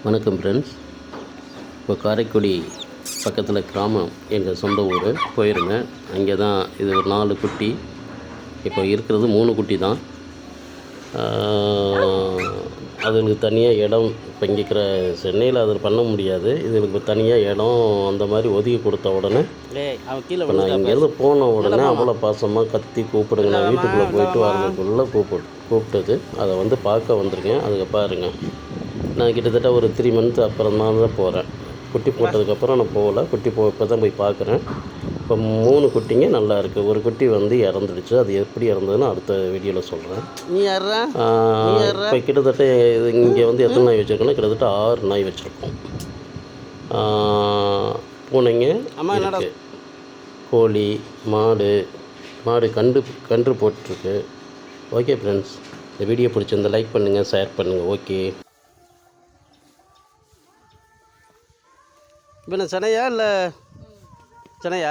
வணக்கம் ஃப்ரெண்ட்ஸ். இப்போ காரைக்குடி பக்கத்தில் கிராமம் எங்கள் சொந்த ஊர் போயிருந்தேன். அங்கே தான் இது ஒரு 4 குட்டி. இப்போ இருக்கிறது 3 குட்டி தான். அதுங்களுக்கு தனியாக இடம் இப்போ இங்கே இருக்கிற சென்னையில் அதில் பண்ண முடியாது. இதுங்களுக்கு தனியாக இடம் அந்த மாதிரி ஒதுக்கி கொடுத்த உடனே இப்போ நான் இங்கேருந்து போன உடனே அவ்வளோ பாசமாக கத்தி கூப்பிடுங்க. நான் வீட்டுக்குள்ளே போயிட்டு வரதுக்குள்ளே கூப்பிட்டது. அதை வந்து பார்க்க வந்துருக்கேன். அதுக்கு பாருங்கள், நான் கிட்டத்தட்ட ஒரு 3 மந்த் அப்புறம் தான் போகிறேன். குட்டி போட்டதுக்கப்புறம் நான் போகல. இப்போ தான் போய் பார்க்குறேன். இப்போ 3 குட்டிங்க நல்லா இருக்குது. ஒரு குட்டி வந்து இறந்துடுச்சு. அது எப்படி இறந்ததுன்னு அடுத்த வீடியோவில் சொல்கிறேன். இப்போ கிட்டத்தட்ட இங்கே வந்து எத்தனை நாய் வச்சுருக்கோன்னா கிட்டத்தட்ட 6 நாய் வச்சுருக்கோம். பூனைங்க இருக்குது, கோழி, மாடு கன்று போட்டிருக்கு. ஓகே ஃப்ரெண்ட்ஸ், இந்த வீடியோ பிடிச்சிருந்தா லைக் பண்ணுங்கள், ஷேர் பண்ணுங்கள். ஓகே. இப்போ நான் சென்னையா இல்லை சென்னையா